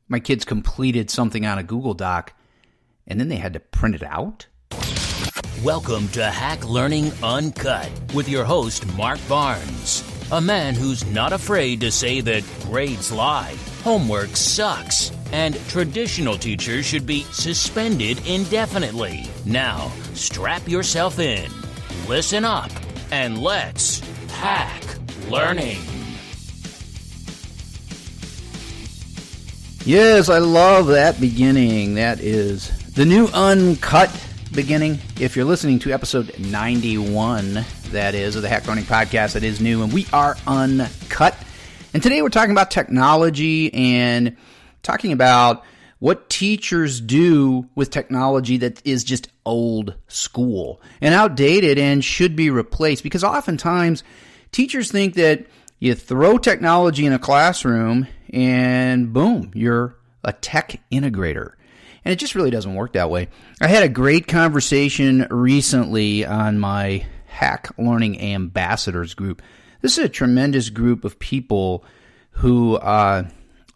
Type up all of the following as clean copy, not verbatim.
My kids completed something on a Google Doc, and then they had to print it out? Welcome to Hack Learning Uncut with your host, Mark Barnes, a man who's not afraid to say that grades lie, homework sucks, and traditional teachers should be suspended indefinitely. Now, strap yourself in, listen up, and let's hack learning. Yes, I love that beginning. That is the new Uncut beginning. If you're listening to episode 91, that is, of the Hack Learning Podcast, that is new, and we are Uncut. And today we're talking about technology and talking about what teachers do with technology that is just old school and outdated and should be replaced. Because oftentimes teachers think that you throw technology in a classroom and boom, you're a tech integrator. And it just really doesn't work that way. I had a great conversation recently on my Hack Learning Ambassadors group. This is a tremendous group of people who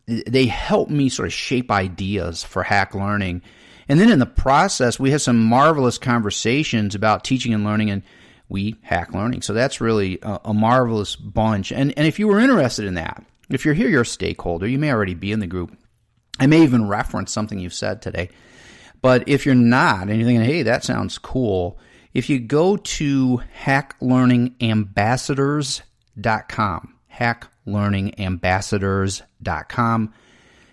they help me sort of shape ideas for hack learning. And then in the process, we had some marvelous conversations about teaching and learning, and we hack learning. So that's really a marvelous bunch. And if you were interested in that, if you're here, you're a stakeholder, you may already be in the group. I may even reference something you've said today. But if you're not, and you're thinking, hey, that sounds cool, if you go to hacklearningambassadors.com, hacklearningambassadors.com,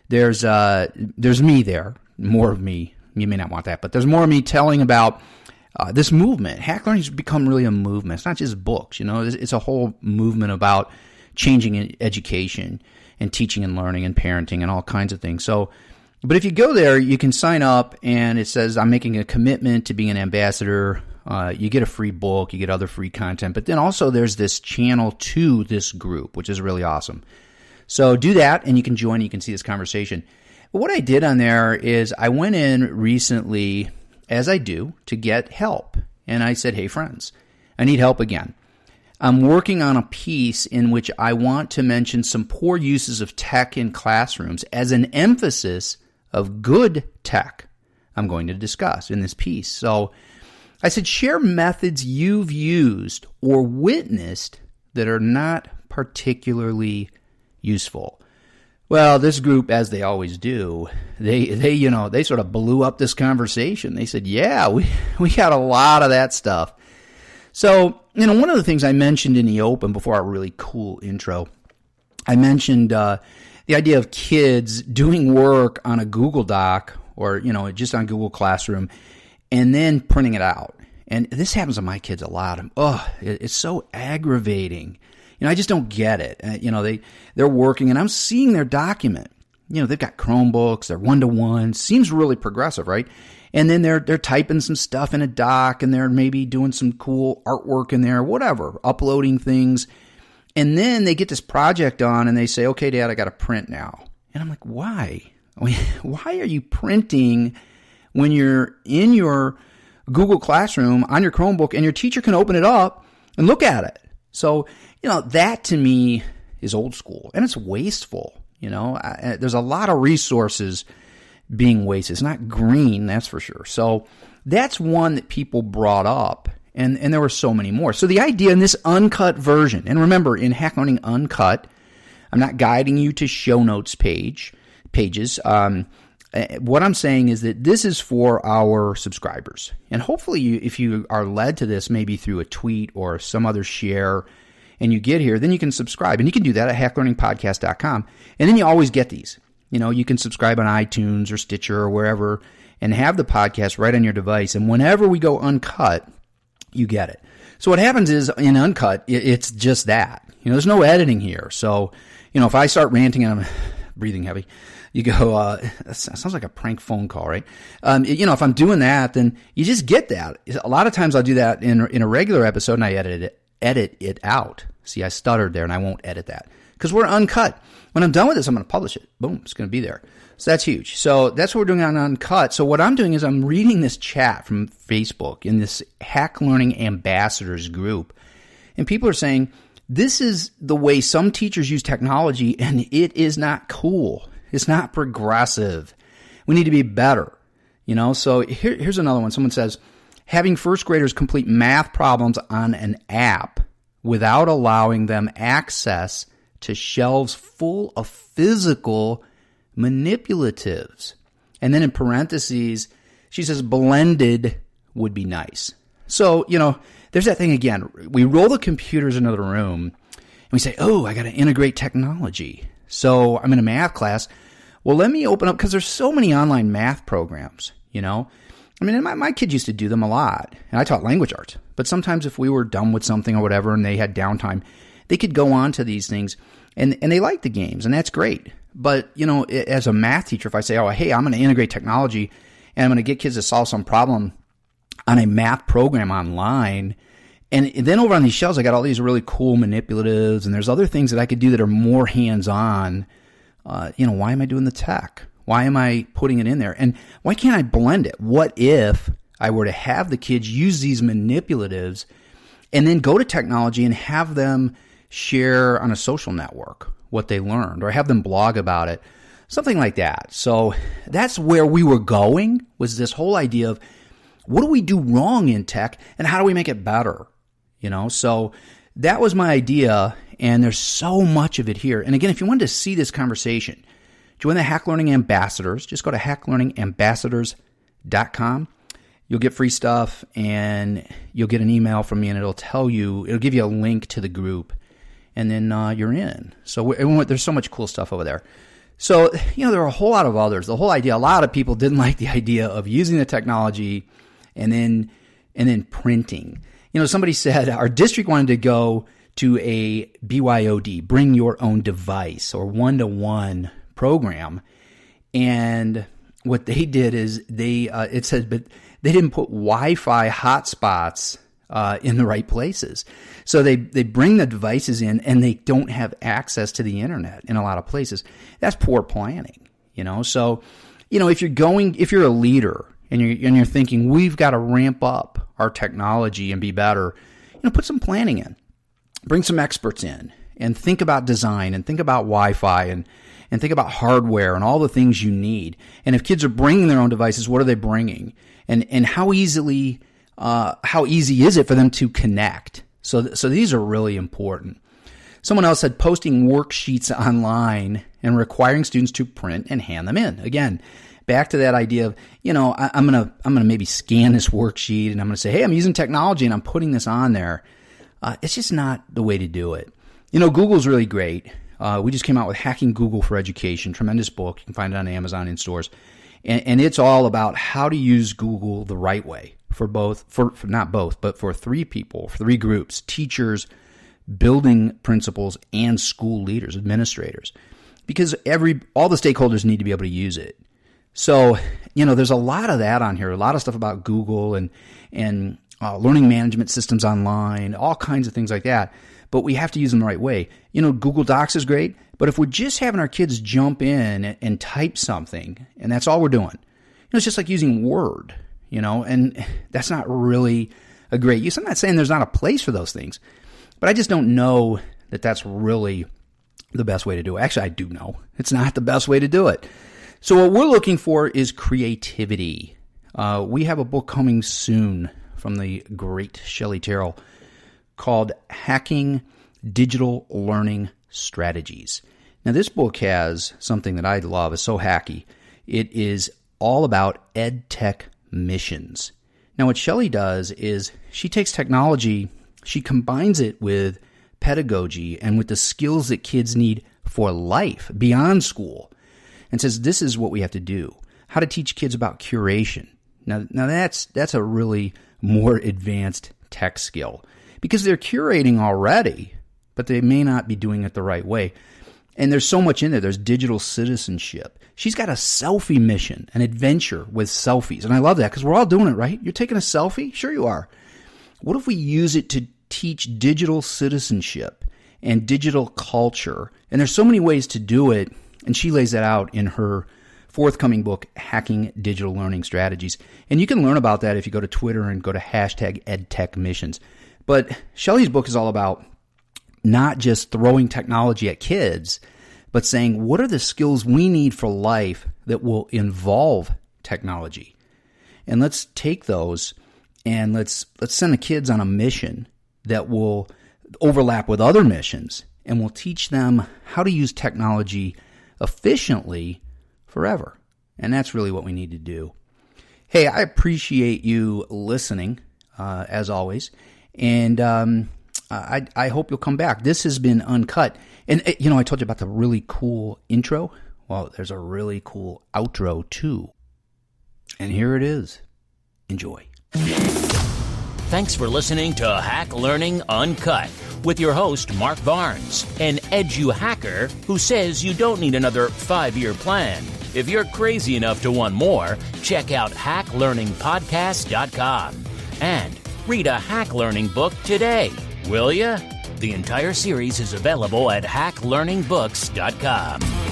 there's me there, more of me. You may not want that, but there's more of me telling about this movement. Hack learning has become really a movement. It's not just books, it's a whole movement about changing education and teaching and learning and parenting and all kinds of things. So, but if you go there, you can sign up and it says, I'm making a commitment to being an ambassador. You get a free book, you get other free content, but then also there's this channel to this group, which is really awesome. So do that and you can join, you can see this conversation. But what I did on there is I went in recently, as I do, to get help. And I said, hey friends, I need help again. I'm working on a piece in which I want to mention some poor uses of tech in classrooms as an emphasis of good tech I'm going to discuss in this piece. So I said, share methods you've used or witnessed that are not particularly useful. Well, this group, as they always do, they sort of blew up this conversation. They said, yeah, we got a lot of that stuff. So, one of the things I mentioned in the open before our really cool intro, I mentioned the idea of kids doing work on a Google Doc or, just on Google Classroom and then printing it out. And this happens to my kids a lot. It's so aggravating. I just don't get it. They're working and I'm seeing their document. They've got Chromebooks, they're one-to-one, seems really progressive, right? And then they're typing some stuff in a doc and they're maybe doing some cool artwork in there, whatever, uploading things. And then they get this project on and they say, okay, Dad, I got to print now. And I'm like, why? Why are you printing when you're in your Google Classroom on your Chromebook and your teacher can open it up and look at it? So, that to me is old school and it's wasteful. There's a lot of resources being wasted. It's not green, that's for sure. So that's one that people brought up, and there were so many more. So the idea in this uncut version, and remember, in Hack Learning Uncut, I'm not guiding you to show notes pages. What I'm saying is that this is for our subscribers. And hopefully, if you are led to this, maybe through a tweet or some other share, and you get here, then you can subscribe. And you can do that at hacklearningpodcast.com. And then you always get these. You can subscribe on iTunes or Stitcher or wherever and have the podcast right on your device. And whenever we go uncut, you get it. So what happens is in Uncut, it's just that. There's no editing here. So, if I start ranting and I'm breathing heavy, you go, that sounds like a prank phone call, right? If I'm doing that, then you just get that. A lot of times I'll do that in a regular episode and I edit it out. See, I stuttered there and I won't edit that because we're uncut. When I'm done with this, I'm going to publish it. Boom, it's going to be there. So that's huge. So that's what we're doing on Uncut. So what I'm doing is I'm reading this chat from Facebook in this Hack Learning Ambassadors group. And people are saying, this is the way some teachers use technology and it is not cool. It's not progressive. We need to be better. So here's another one. Someone says, having first graders complete math problems on an app without allowing them access to shelves full of physical manipulatives. And then in parentheses, she says blended would be nice. So, there's that thing again. We roll the computers into the room and we say, oh, I got to integrate technology. So I'm in a math class. Well, let me open up, because there's so many online math programs, my kids used to do them a lot, and I taught language arts. But sometimes if we were done with something or whatever and they had downtime, they could go on to these things, and they like the games, and that's great. But, as a math teacher, if I say, oh, hey, I'm going to integrate technology, and I'm going to get kids to solve some problem on a math program online, and then over on these shelves, I got all these really cool manipulatives, and there's other things that I could do that are more hands-on. Why am I doing the tech? Why am I putting it in there? And why can't I blend it? What if I were to have the kids use these manipulatives and then go to technology and have them share on a social network what they learned, or have them blog about it, something like that. So that's where we were going, was this whole idea of what do we do wrong in tech and how do we make it better? So that was my idea, and there's so much of it here. And again, if you wanted to see this conversation, join the Hack Learning Ambassadors. Just go to hacklearningambassadors.com. You'll get free stuff, and you'll get an email from me, and it'll give you a link to the group, and then you're in. So there's so much cool stuff over there. So, there are a whole lot of others. The whole idea, a lot of people didn't like the idea of using the technology and then printing. Somebody said our district wanted to go to a BYOD, bring your own device, or one-to-one program. And what they did is it said, but they didn't put Wi-Fi hotspots in the right places. So they bring the devices in and they don't have access to the internet in a lot of places. That's poor planning, So, if you're a leader and you're thinking we've got to ramp up our technology and be better, put some planning in. Bring some experts in and think about design and think about Wi-Fi and think about hardware and all the things you need. And if kids are bringing their own devices, what are they bringing? And how easy is it for them to connect? So these are really important. Someone else said posting worksheets online and requiring students to print and hand them in. Again, back to that idea of, I'm gonna maybe scan this worksheet and I'm gonna say, hey, I'm using technology and I'm putting this on there. It's just not the way to do it. Google's really great. We just came out with Hacking Google for Education, tremendous book. You can find it on Amazon in stores. And it's all about how to use Google the right way for three people, for three groups: teachers, building principals, and school leaders, administrators. Because all the stakeholders need to be able to use it. So, there's a lot of that on here, a lot of stuff about Google and learning management systems online, all kinds of things like that. But we have to use them the right way. Google Docs is great, but if we're just having our kids jump in and type something, and that's all we're doing, it's just like using Word, and that's not really a great use. I'm not saying there's not a place for those things, but I just don't know that that's really the best way to do it. Actually, I do know it's not the best way to do it. So what we're looking for is creativity. We have a book coming soon from the great Shelley Terrell called Hacking Digital Learning Strategies. Now, this book has something that I love. It's so hacky. It is all about EdTech missions. Now, what Shelley does is she takes technology, she combines it with pedagogy and with the skills that kids need for life beyond school, and says this is what we have to do. How to teach kids about curation. Now that's a really more advanced tech skill, because they're curating already, but they may not be doing it the right way. And there's so much in there. There's digital citizenship. She's got a selfie mission, an adventure with selfies. And I love that because we're all doing it, right? You're taking a selfie? Sure you are. What if we use it to teach digital citizenship and digital culture? And there's so many ways to do it. And she lays that out in her forthcoming book, Hacking Digital Learning Strategies. And you can learn about that if you go to Twitter and go to #EdTechMissions. But Shelley's book is all about not just throwing technology at kids, but saying, what are the skills we need for life that will involve technology? And let's take those and let's send the kids on a mission that will overlap with other missions, and we'll teach them how to use technology efficiently forever. And that's really what we need to do. Hey, I appreciate you listening, as always, and I hope you'll come back. This has been Uncut. And, I told you about the really cool intro. Well, there's a really cool outro, too. And here it is. Enjoy. Thanks for listening to Hack Learning Uncut with your host, Mark Barnes, an edu-hacker who says you don't need another 5-year plan. If you're crazy enough to want more, check out hacklearningpodcast.com and read a hack learning book today, will ya? The entire series is available at hacklearningbooks.com.